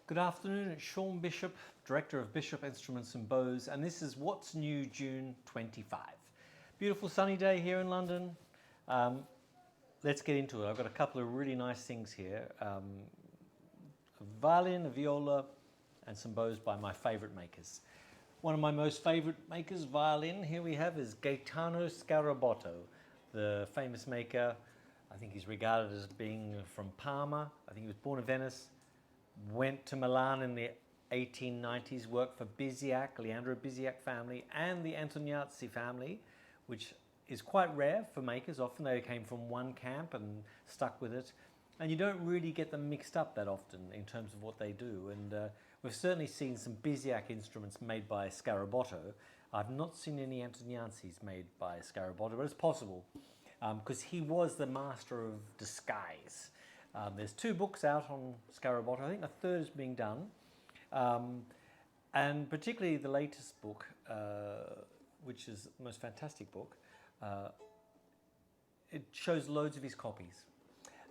Good afternoon, it's Sean Bishop, Director of Bishop Instruments and Bows, and this is What's New June 25. Beautiful sunny day here in London. Let's get into it. I've got a couple of really nice things here. A violin, a viola, and some bows by my favourite makers. One of my most favourite makers, violin, here we have is Gaetano Sgarabotto, the famous maker. I think he's regarded as being from Parma. I think he was born in Venice. Went to Milan in the 1890s, worked for Bizziac, Leandro Bizziac family, and the Antoniazzi family, which is quite rare for makers. Often they came from one camp and stuck with it. And you don't really get them mixed up that often in terms of what they do. And we've certainly seen some Bizziac instruments made by Sgarabotto. I've not seen any Antoniazzi's made by Sgarabotto, but it's possible because he was the master of disguise. There's 2 books out on Sgarabotto. I think a third is being done. And particularly the latest book, which is the most fantastic book, it shows loads of his copies.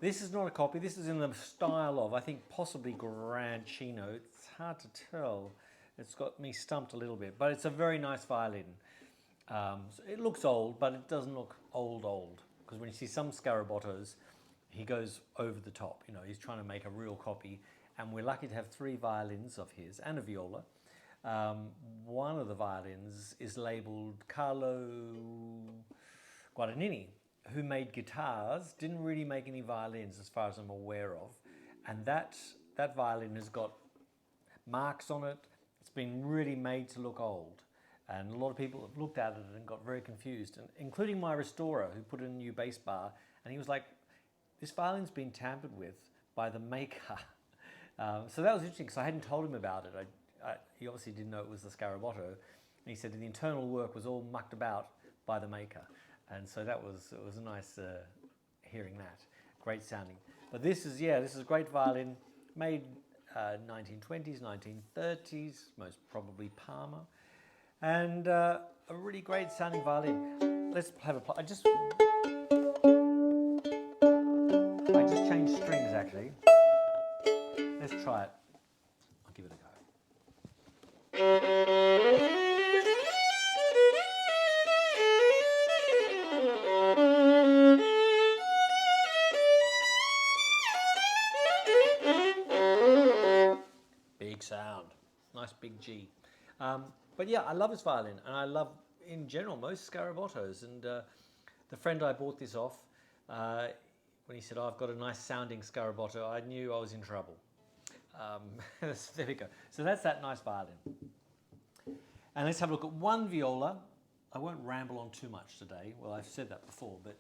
This is not a copy. This is in the style of, I think, possibly Grancino. It's hard to tell. It's got me stumped a little bit, but it's a very nice violin. So it looks old, but it doesn't look old, because when you see some Sgarabottos, he goes over the top. You know, he's trying to make a real copy, and we're lucky to have 3 violins of his and a viola. One of the violins is labelled Carlo Guadagnini, who made guitars, didn't really make any violins as far as I'm aware of, and that violin has got marks on it. It's been really made to look old, and a lot of people have looked at it and got very confused, and including my restorer, who put in a new bass bar, and he was like, this violin's been tampered with by the maker. So that was interesting, because I hadn't told him about it. He obviously didn't know it was the Sgarabotto, and he said the internal work was all mucked about by the maker. And so it was nice hearing that. Great sounding. But this is a great violin, made 1920s, 1930s, most probably Parma, and a really great sounding violin. Let's have a I just changed strings actually. Let's try it. I'll give it a go. Big sound, nice big G. But yeah, I love his violin, and I love, in general, most Sgarabottos. And the friend I bought this off, when he said, oh, I've got a nice sounding Sgarabotto, I knew I was in trouble. There we go. So that's that nice violin. And let's have a look at one viola. I won't ramble on too much today. Well, I've said that before, but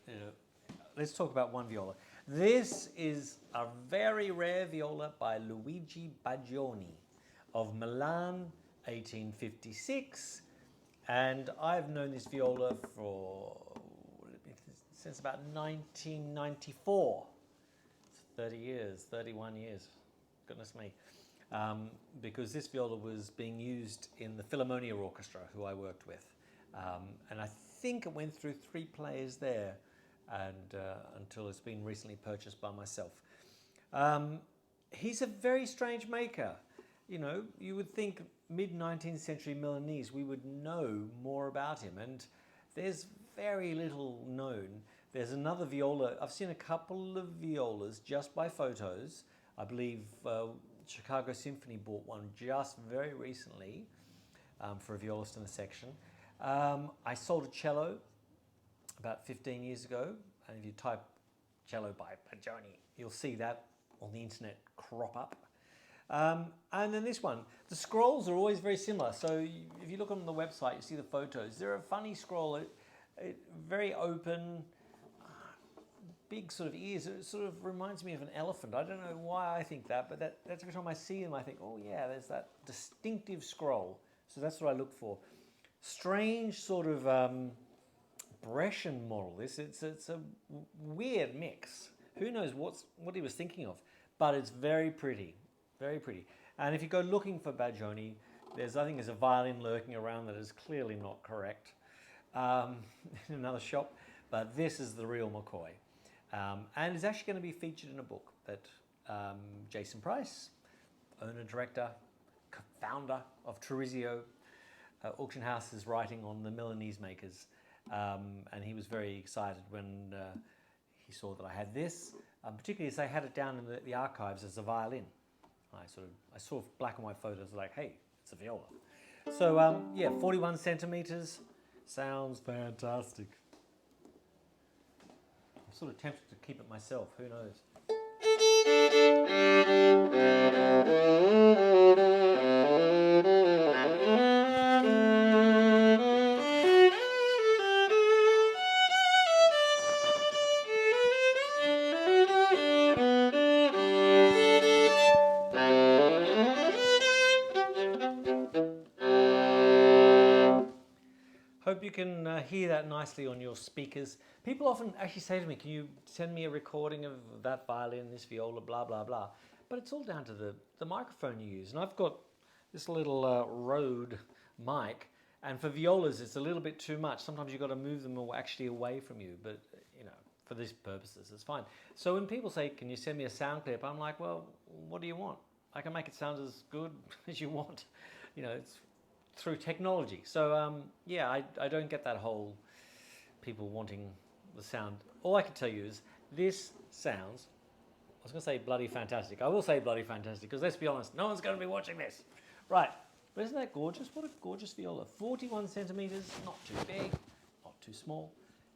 let's talk about one viola. This is a very rare viola by Luigi Bajoni of Milan, 1856. And I've known this viola since about 1994. It's 30 years, 31 years, goodness me. Because this viola was being used in the Philharmonia Orchestra, who I worked with. And I think it went through 3 players there, and until it's been recently purchased by myself. He's a very strange maker. You know, you would think mid-19th century Milanese, we would know more about him, and there's very little known. There's another viola. I've seen a couple of violas just by photos. I believe Chicago Symphony bought one just very recently for a violist in a section. I sold a cello about 15 years ago, and if you type cello by Bajoni, you'll see that on the internet crop up. And then this one, the scrolls are always very similar. So if you look on the website, you see the photos. They're a funny scroll, very open, big sort of ears. It sort of reminds me of an elephant. I don't know why I think that, but that's every time I see them, I think, oh yeah, there's that distinctive scroll. So that's what I look for. Strange sort of Brescian model. It's a weird mix. Who knows what he was thinking of? But it's very pretty, very pretty. And if you go looking for Bajoni, I think there's a violin lurking around that is clearly not correct in another shop. But this is the real McCoy. And it's actually going to be featured in a book that Jason Price, owner-director, founder of Trevizio Auction House, is writing on the Milanese makers. And he was very excited when he saw that I had this, particularly as they had it down in the archives as a violin. I saw black and white photos like, hey, it's a viola. So yeah, 41 centimeters, sounds fantastic. I'm sort of tempted to keep it myself, who knows? Hope you can hear that nicely on your speakers. People often actually say to me, can you send me a recording of that violin, this viola, blah, blah, blah. But it's all down to the microphone you use. And I've got this little Rode mic, and for violas it's a little bit too much. Sometimes you've got to move them actually away from you, but you know, for these purposes it's fine. So when people say, can you send me a sound clip? I'm like, well, what do you want? I can make it sound as good as you want. You know, it's through technology. So yeah, I don't get that whole people wanting the sound. All I can tell you is this sounds, I was going to say bloody fantastic. I will say bloody fantastic, because let's be honest, no one's going to be watching this. Right, but isn't that gorgeous? What a gorgeous viola. 41 centimeters, not too big, not too small.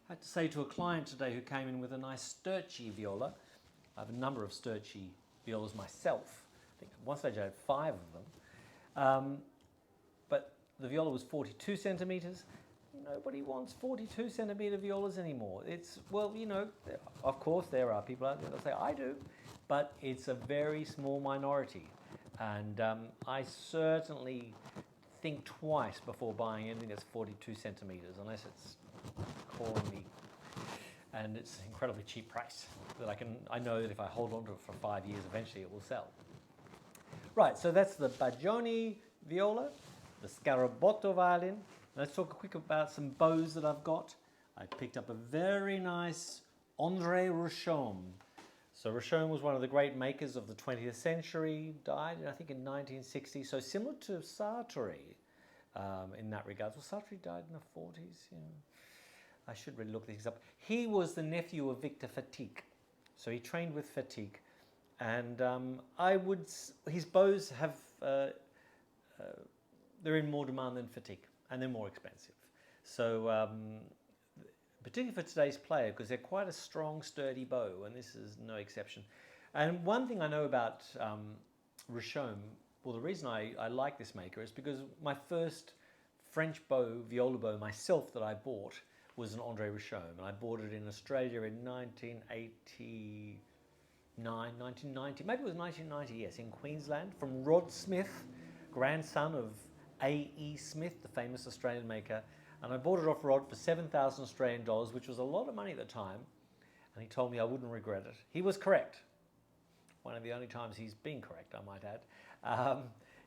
I had to say to a client today who came in with a nice Sturci viola. I have a number of Sturci violas myself. I think at one stage I had 5 of them. But the viola was 42 centimeters. Nobody wants 42 centimeter violas anymore. It's, well, you know, of course there are people out there that say, I do, but it's a very small minority. And I certainly think twice before buying anything that's 42 centimeters, unless it's calling me. And it's an incredibly cheap price that I know that if I hold on to it for 5 years, eventually it will sell. Right, so that's the Bajoni viola, the Sgarabotto violin. Let's talk quick about some bows that I've got. I picked up a very nice Richaume. So Richaume was one of the great makers of the 20th century, died I think in 1960, so similar to Sartori in that regard. Well, Sartori died in the 40s, yeah. I should really look these up. He was the nephew of Victor Fatigue, so he trained with Fatigue, and his bows have, they're in more demand than Fatigue, and they're more expensive. So particularly for today's player, because they're quite a strong, sturdy bow, and this is no exception. And one thing I know about Richaume, well, the reason I like this maker is because my first French bow, viola bow myself that I bought was an Richaume, and I bought it in Australia in 1989, 1990, maybe it was 1990, yes, in Queensland, from Rod Smith, grandson of A.E. Smith, the famous Australian maker. And I bought it off Rod for 7,000 Australian dollars, which was a lot of money at the time. And he told me I wouldn't regret it. He was correct. One of the only times he's been correct, I might add.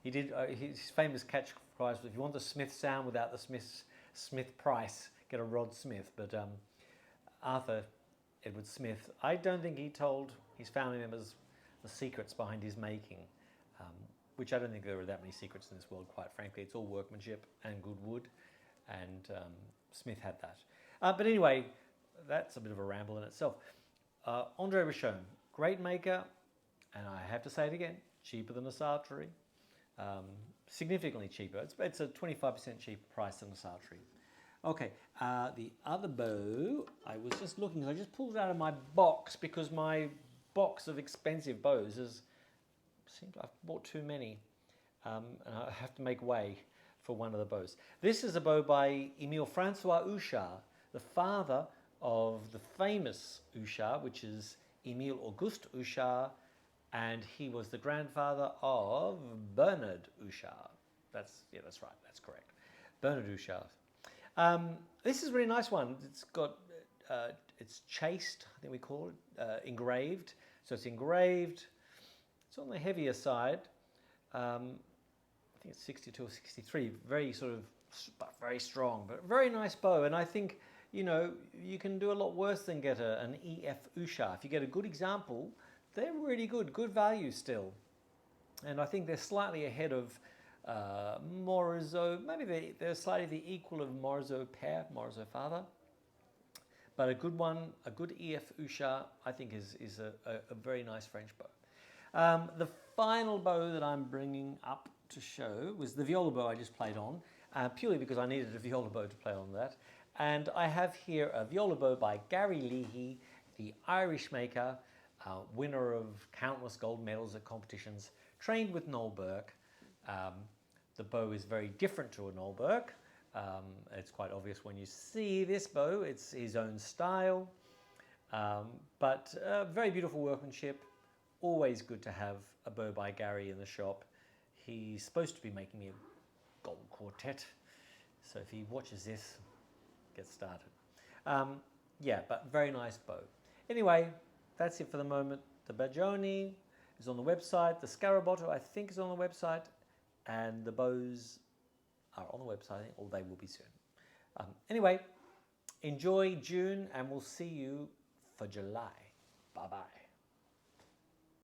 He did his famous catchphrase was, if you want the Smith sound without the Smith price, get a Rod Smith. But Arthur Edward Smith, I don't think he told his family members the secrets behind his making, which I don't think there are that many secrets in this world, quite frankly. It's all workmanship and good wood. And Smith had that. But anyway, that's a bit of a ramble in itself. Richaume, great maker, and I have to say it again, cheaper than a Sartori, significantly cheaper. It's a 25% cheaper price than a Sartori. Okay, the other bow, I was just looking, I just pulled it out of my box because my box of expensive bows seems I've bought too many, and I have to make way for one of the bows. This is a bow by Émile François Ouchard, the father of the famous Ouchard, which is Émile Auguste Ouchard, and he was the grandfather of Bernard Ouchard. That's right, that's correct. Bernard Ouchard. This is a really nice one. It's got, it's chased, I think we call it, engraved. So it's engraved, it's on the heavier side. I think it's 62 or 63, very very strong, but very nice bow. And I think, you know, you can do a lot worse than get an EF Ouchard. If you get a good example, they're really good value still. And I think they're slightly ahead of Morozzo. Maybe they're slightly the equal of Morozzo Père, Morozzo Father. But a good one, a good EF Ouchard, I think is a very nice French bow. The final bow that I'm bringing up to show was the viola bow I just played on, purely because I needed a viola bow to play on that. And I have here a viola bow by Gary Leahy, the Irish maker, winner of countless gold medals at competitions, trained with Noel Burke. The bow is very different to a Noel Burke. It's quite obvious when you see this bow. It's his own style, but very beautiful workmanship. Always good to have a bow by Gary in the shop. He's supposed to be making me a gold quartet, so if he watches this, get started. Yeah, but very nice bow. Anyway, that's it for the moment. The Bajoni is on the website. The Sgarabotto, I think, is on the website, and the bows are on the website, or they will be soon. Anyway, enjoy June, and we'll see you for July. Bye-bye.